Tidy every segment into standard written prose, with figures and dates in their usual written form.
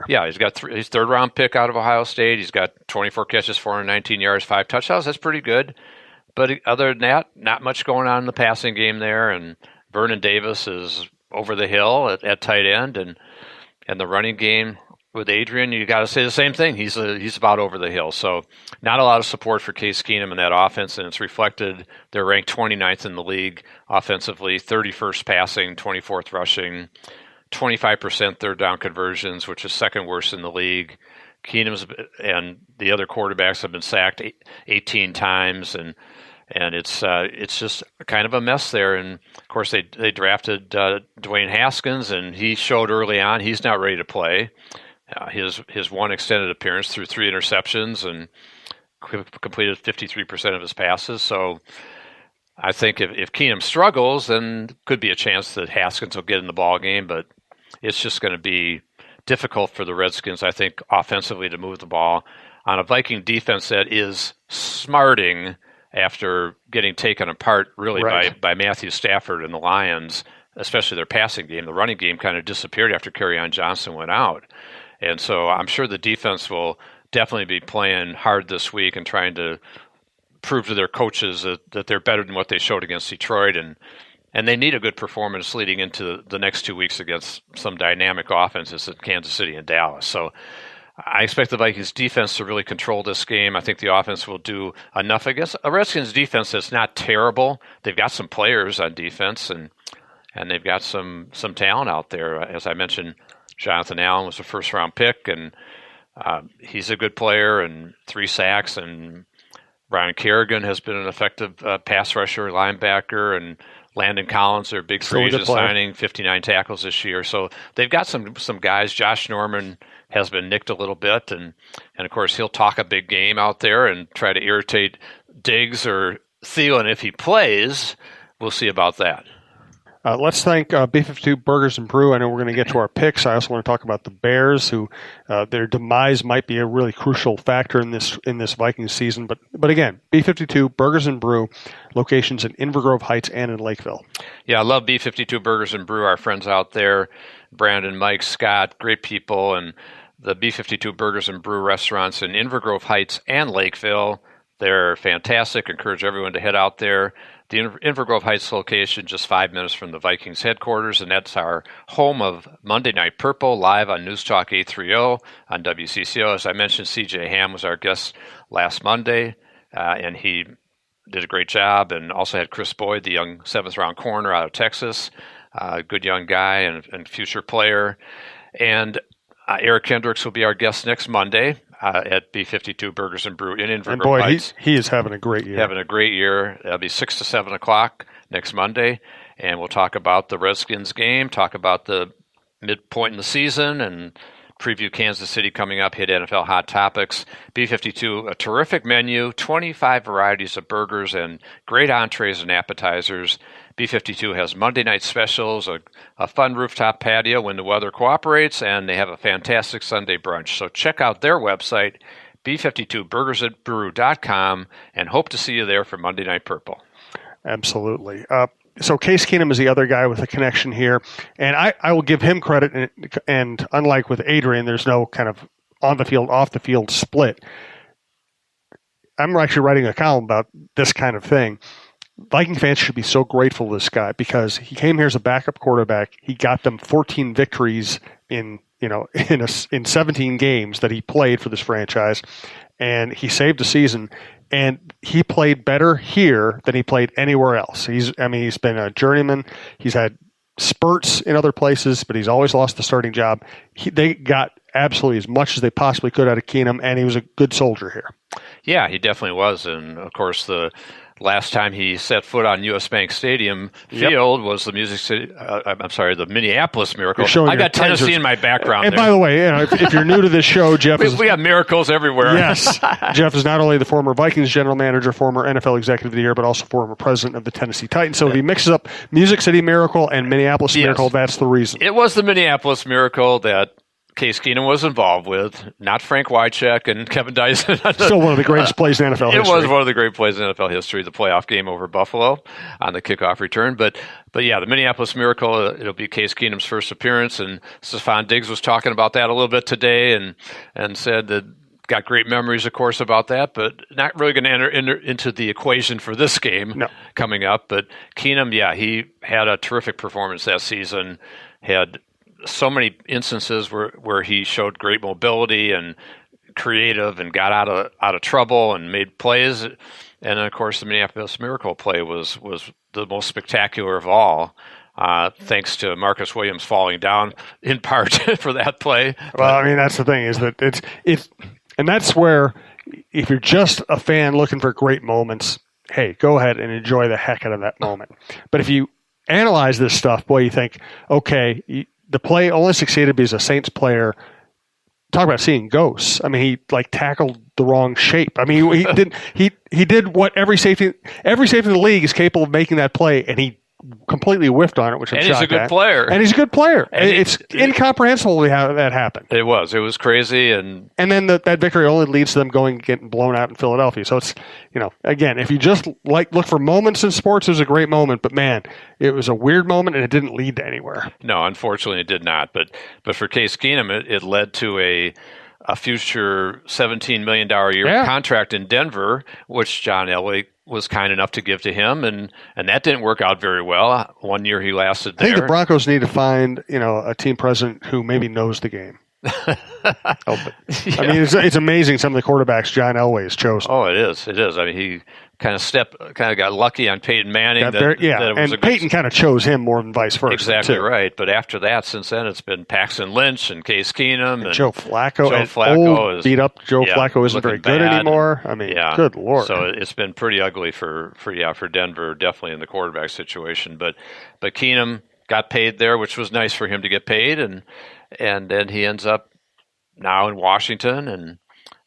Yeah, he's got his third-round pick out of Ohio State. He's got 24 catches, 419 yards, 5 touchdowns. That's pretty good. But other than that, not much going on in the passing game there. And Vernon Davis is over the hill at tight end, and the running game with Adrian, you got to say the same thing. He's about over the hill. So not a lot of support for Case Keenum in that offense, and it's reflected. They're ranked 29th in the league offensively, 31st passing, 24th rushing, 25% third down conversions, which is second worst in the league. Keenum's and the other quarterbacks have been sacked 18 times, and it's just kind of a mess there. And of course, they drafted Dwayne Haskins, and he showed early on he's not ready to play. His one extended appearance threw 3 interceptions and completed 53% of his passes. So I think if Keenum struggles, then could be a chance that Haskins will get in the ball game, but it's just going to be difficult for the Redskins, I think, offensively to move the ball on a Viking defense that is smarting after getting taken apart really by Matthew Stafford and the Lions, especially their passing game. The running game kind of disappeared after Kerryon Johnson went out. And so I'm sure the defense will definitely be playing hard this week and trying to prove to their coaches that they're better than what they showed against Detroit. And they need a good performance leading into the next 2 weeks against some dynamic offenses in Kansas City and Dallas. So I expect the Vikings defense to really control this game. I think the offense will do enough against a Redskins defense that's not terrible. They've got some players on defense, and they've got some talent out there. As I mentioned, Jonathan Allen was a first-round pick, and he's a good player, and 3 sacks. And Brian Kerrigan has been an effective pass rusher, linebacker, and Landon Collins, their big free agent signing, 59 tackles this year. So they've got some guys. Josh Norman has been nicked a little bit, and of course he'll talk a big game out there and try to irritate Diggs or Thielen if he plays. We'll see about that. Let's thank B-52 Burgers and Brew. I know we're going to get to our picks. I also want to talk about the Bears, who their demise might be a really crucial factor in this Vikings season. But again, B-52 Burgers and Brew, locations in Inver Grove Heights and in Lakeville. Yeah, I love B-52 Burgers and Brew. Our friends out there, Brandon, Mike, Scott, great people, and the B-52 Burgers and Brew restaurants in Inver Grove Heights and Lakeville. They're fantastic. Encourage everyone to head out there. The Inver Grove Heights location, just 5 minutes from the Vikings headquarters, and that's our home of Monday Night Purple, live on News Talk 830 on WCCO. As I mentioned, C.J. Ham was our guest last Monday, and he did a great job, and also had Chris Boyd, the young 7th-round corner out of Texas, good young guy and future player. And Eric Kendricks will be our guest next Monday at B-52 Burgers and Brew in Inver Grove Heights. He is having a great year. Having a great year. It'll be 6 to 7 o'clock next Monday, and we'll talk about the Redskins game, talk about the midpoint in the season, and preview Kansas City coming up, hit NFL Hot Topics. B-52, a terrific menu, 25 varieties of burgers and great entrees and appetizers. B-52 has Monday night specials, a fun rooftop patio when the weather cooperates, and they have a fantastic Sunday brunch. So check out their website, b52burgersandbrew.com, and hope to see you there for Monday Night Purple. Absolutely. So Case Keenum is the other guy with a connection here, and I will give him credit, and unlike with Adrian, there's no kind of on-the-field, off-the-field split. I'm actually writing a column about this kind of thing. Viking fans should be so grateful to this guy because he came here as a backup quarterback. He got them 14 victories in 17 games that he played for this franchise, and he saved the season. And he played better here than he played anywhere else. He's been a journeyman. He's had spurts in other places, but he's always lost the starting job. They got absolutely as much as they possibly could out of Keenum, and he was a good soldier here. Yeah, he definitely was. And, of course, the last time he set foot on U.S. Bank Stadium field was the the Minneapolis Miracle. I got Tennessee in my background. And by the way, if you're new to this show, Jeff we have miracles everywhere. Yes, Jeff is not only the former Vikings general manager, former NFL executive of the year, but also former president of the Tennessee Titans. So if he mixes up Music City Miracle and Minneapolis Miracle, that's the reason. It was the Minneapolis Miracle that Case Keenum was involved with, not Frank Wycheck and Kevin Dyson. Still one of the greatest plays in NFL history. It was one of the great plays in NFL history, the playoff game over Buffalo on the kickoff return. But yeah, the Minneapolis Miracle, it'll be Case Keenum's first appearance, and Stephon Diggs was talking about that a little bit today and said that got great memories, of course, about that, but not really going to enter into the equation for this game coming up. But Keenum, yeah, he had a terrific performance that season, had so many instances where he showed great mobility and creative and got out of trouble and made plays. And then, of course, the Minneapolis Miracle play was the most spectacular of all. Thanks to Marcus Williams falling down in part for that play. Well, I mean, that's the thing is that it's and that's where if you're just a fan looking for great moments, hey, go ahead and enjoy the heck out of that moment. But if you analyze this stuff, boy, you think, okay, the play only succeeded because a Saints player. Talk about seeing ghosts. I mean, he tackled the wrong shape. I mean, he did what every safety in the league is capable of making that play, and he completely whiffed on it, which I'm shocked at. And he's a good player. And he's a good player. It's incomprehensible how that happened. It was crazy. And then that victory only leads to them getting blown out in Philadelphia. So it's, again, if you just look for moments in sports, it was a great moment. But man, it was a weird moment and it didn't lead to anywhere. No, unfortunately it did not. But for Case Keenum, it led to a future $17 million a year contract in Denver, which John Elway was kind enough to give to him, and that didn't work out very well. 1 year he lasted there. I think the Broncos need to find a team president who maybe knows the game. I mean, it's amazing some of the quarterbacks John Elway has chosen. Oh, it is. I mean, he kind of got lucky on Peyton Manning. And Peyton kind of chose him more than vice versa. Exactly right. But after that, since then, it's been Paxton Lynch and Case Keenum. And Joe Flacco. Beat up Joe Flacco isn't very good anymore. I mean, good Lord. So it's been pretty ugly for Denver, definitely in the quarterback situation. But Keenum got paid there, which was nice for him to get paid, and then he ends up now in Washington and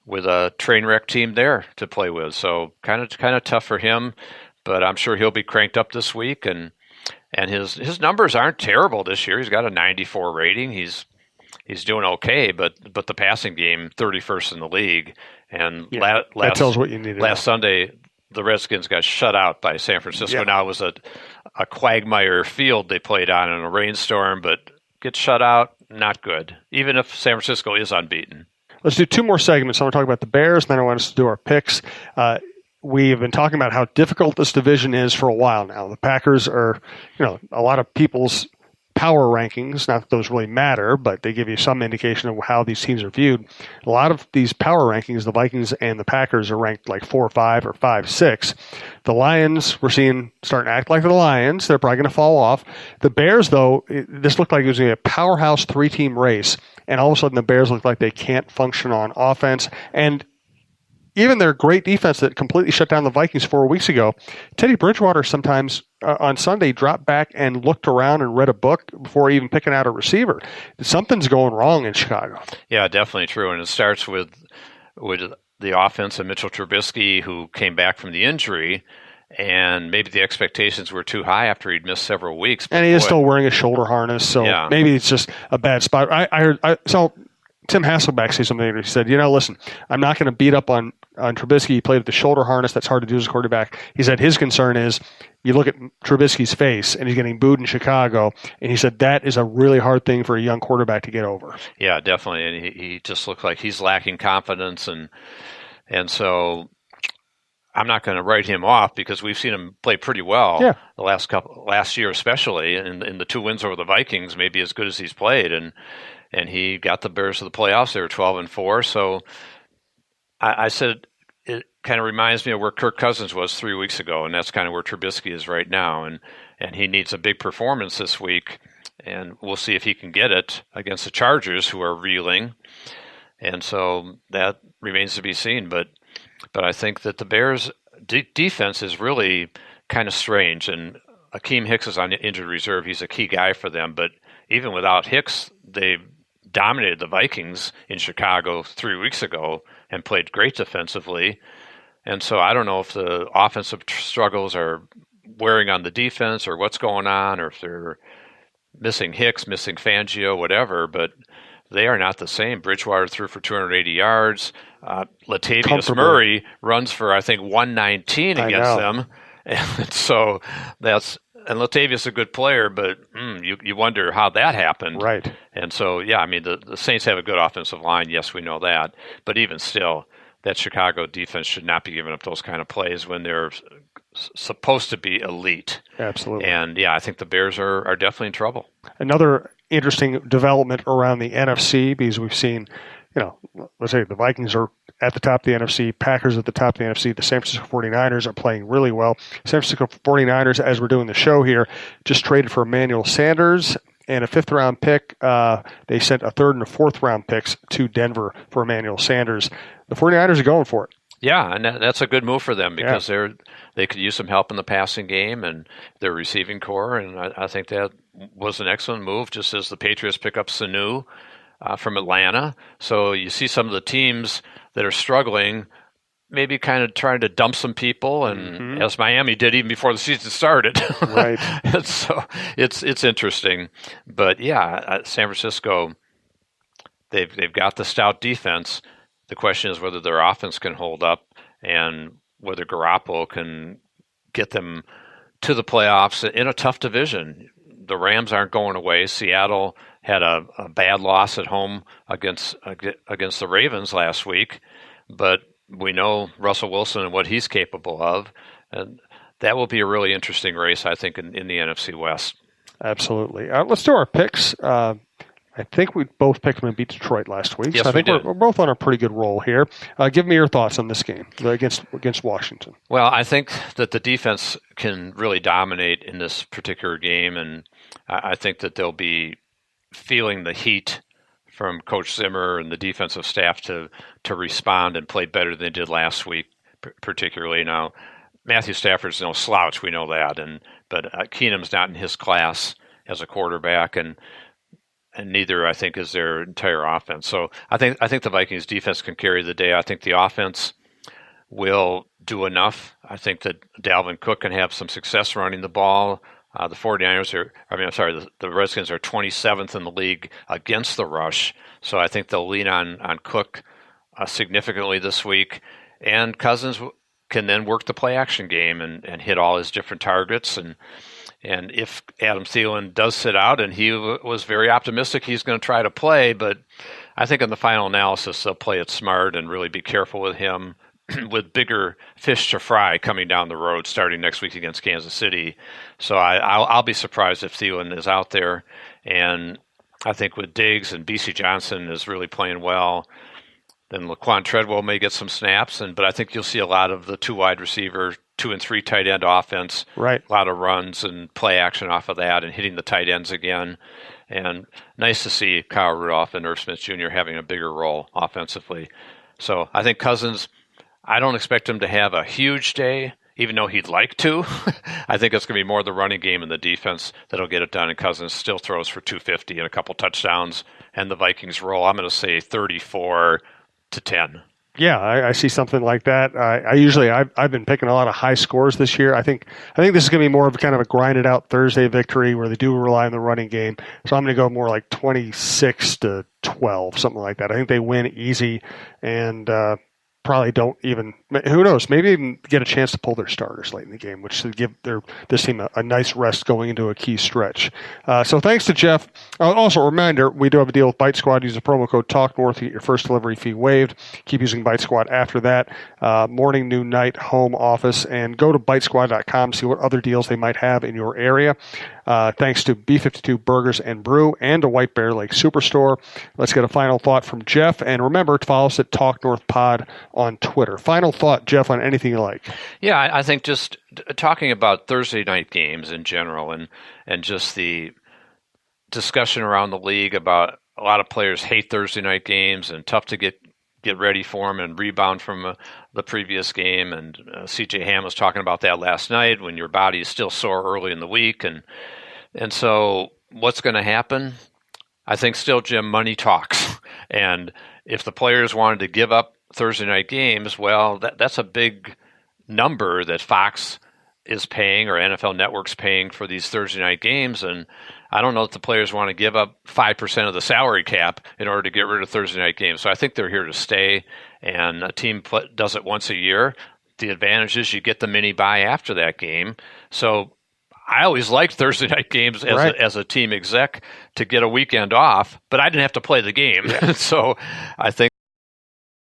with a train wreck team there to play with. So kind of tough for him, but I'm sure he'll be cranked up this week. And his numbers aren't terrible this year. He's got a 94 rating. He's doing okay, but the passing game 31st in the league. And that tells what you need to last know. Sunday, the Redskins got shut out by San Francisco. Yeah. Now it was a quagmire field they played on in a rainstorm, but get shut out, not good. Even if San Francisco is unbeaten. Let's do two more segments. I want to talk about the Bears, and then I want us to do our picks. We have been talking about how difficult this division is for a while now. The Packers are, a lot of people's power rankings, not that those really matter, but they give you some indication of how these teams are viewed. A lot of these power rankings, the Vikings and the Packers are ranked like 4 or 5 or 5, 6. The Lions, we're seeing starting to act like the Lions. They're probably going to fall off. The Bears, though, this looked like it was going to be a powerhouse 3-team race, and all of a sudden the Bears look like they can't function on offense. And even their great defense that completely shut down the Vikings 4 weeks ago, Teddy Bridgewater sometimes on Sunday dropped back and looked around and read a book before even picking out a receiver. Something's going wrong in Chicago. Yeah, definitely true. And it starts with the offense and Mitchell Trubisky, who came back from the injury, and maybe the expectations were too high after he'd missed several weeks. And he is still wearing a shoulder harness, so maybe it's just a bad spot. I heard Tim Hasselbeck say something. He said, listen, I'm not going to beat up on Trubisky. He played with the shoulder harness. That's hard to do as a quarterback. He said his concern is you look at Trubisky's face, and he's getting booed in Chicago, and he said that is a really hard thing for a young quarterback to get over. Yeah, definitely. And he just looks like he's lacking confidence, and so I'm not going to write him off because we've seen him play pretty well the last year, especially in the 2 wins over the Vikings, maybe as good as he's played, and he got the Bears to the playoffs. They were 12-4. So I said it kind of reminds me of where Kirk Cousins was 3 weeks ago, and that's kind of where Trubisky is right now. And he needs a big performance this week, and we'll see if he can get it against the Chargers, who are reeling. And so that remains to be seen. But I think that the Bears' defense is really kind of strange. And Akeem Hicks is on injured reserve. He's a key guy for them. But even without Hicks, they dominated the Vikings in Chicago 3 weeks ago and played great defensively. And so I don't know if the offensive struggles are wearing on the defense or what's going on, or if they're missing Hicks, missing Fangio, whatever. But they are not the same. Bridgewater threw for 280 yards. Latavius Murray runs for, I think, 119 against them. And so and Latavius is a good player, but you wonder how that happened. Right. And so, yeah, I mean, the Saints have a good offensive line. Yes, we know that. But even still, that Chicago defense should not be giving up those kind of plays when they're supposed to be elite. Absolutely. And, yeah, I think the Bears are definitely in trouble. Another interesting development around the NFC, because we've seen, let's say the Vikings are at the top of the NFC, Packers at the top of the NFC, the San Francisco 49ers are playing really well. San Francisco 49ers, as we're doing the show here, just traded for Emmanuel Sanders and a 5th-round pick. They sent a 3rd and a 4th-round picks to Denver for Emmanuel Sanders. The 49ers are going for it. Yeah, and that's a good move for them because they could use some help in the passing game and their receiving core, and I think that was an excellent move, just as the Patriots pick up Sanu from Atlanta. So you see some of the teams that are struggling maybe kind of trying to dump some people, and as Miami did even before the season started. Right. So it's interesting. But, yeah, San Francisco, they've got the stout defense. The question is whether their offense can hold up and whether Garoppolo can get them to the playoffs in a tough division. The Rams aren't going away. Seattle had a bad loss at home against the Ravens last week, but we know Russell Wilson and what he's capable of, and that will be a really interesting race, I think, in the NFC West. Absolutely. Let's do our picks. I think we both picked them and beat Detroit last week. Yes, so I think we did. We're both on a pretty good roll here. Give me your thoughts on this game against Washington. Well, I think that the defense can really dominate in this particular game, and I think that they'll be feeling the heat from Coach Zimmer and the defensive staff to respond and play better than they did last week, particularly. Now, Matthew Stafford's no slouch, we know that, but Keenum's not in his class as a quarterback, and neither, I think, is their entire offense. So I think the Vikings defense can carry the day. I think the offense will do enough. I think that Dalvin Cook can have some success running the ball. The 49ers the Redskins are 27th in the league against the rush. So I think they'll lean on Cook significantly this week. And Cousins can then work the play action game and hit all his different targets. And if Adam Thielen does sit out, and he was very optimistic he's going to try to play, but I think in the final analysis they'll play it smart and really be careful with him with bigger fish to fry coming down the road starting next week against Kansas City. So I'll be surprised if Thielen is out there. And I think with Diggs and B.C. Johnson is really playing well, then Laquan Treadwell may get some snaps, but I think you'll see a lot of the 2 wide receiver, 2 and 3 tight end offense. Right. A lot of runs and play action off of that and hitting the tight ends again. And nice to see Kyle Rudolph and Irv Smith Jr. having a bigger role offensively. So I think Cousins, I don't expect him to have a huge day, even though he'd like to. I think it's going to be more the running game and the defense that'll get it done. And Cousins still throws for 250 and a couple touchdowns. And the Vikings roll, I'm going to say 34-10. Yeah, I see something like that. I've been picking a lot of high scores this year. I think this is going to be more of kind of a grinded out Thursday victory where they do rely on the running game. So I'm going to go more like 26-12, something like that. I think they win easy and probably don't even, who knows, maybe even get a chance to pull their starters late in the game, which should give this team a nice rest going into a key stretch. So thanks to Jeff. Also, a reminder, we do have a deal with Bite Squad. Use the promo code TALKNORTH to get your first delivery fee waived. Keep using Bite Squad after that. Morning, noon, night, home, office, and go to bitesquad.com, see what other deals they might have in your area. Thanks to B-52 Burgers and Brew and to White Bear Lake Superstore. Let's get a final thought from Jeff. And remember to follow us at Talk North Pod on Twitter. Final thought, Jeff, on anything you like. Yeah, I think just talking about Thursday night games in general and just the discussion around the league about a lot of players hate Thursday night games and tough to get ready for them and rebound from the previous game. And C.J. Ham was talking about that last night when your body is still sore early in the week. And so what's going to happen? I think still, Jim, money talks. And if the players wanted to give up Thursday night games, well, that's a big number that Fox is paying, or NFL Network's paying for these Thursday night games, and I don't know if the players want to give up 5% of the salary cap in order to get rid of Thursday night games. So I think they're here to stay, and a team does it once a year. The advantage is you get the mini bye after that game. So I always liked Thursday night games as a team exec to get a weekend off, but I didn't have to play the game. Yeah. So I think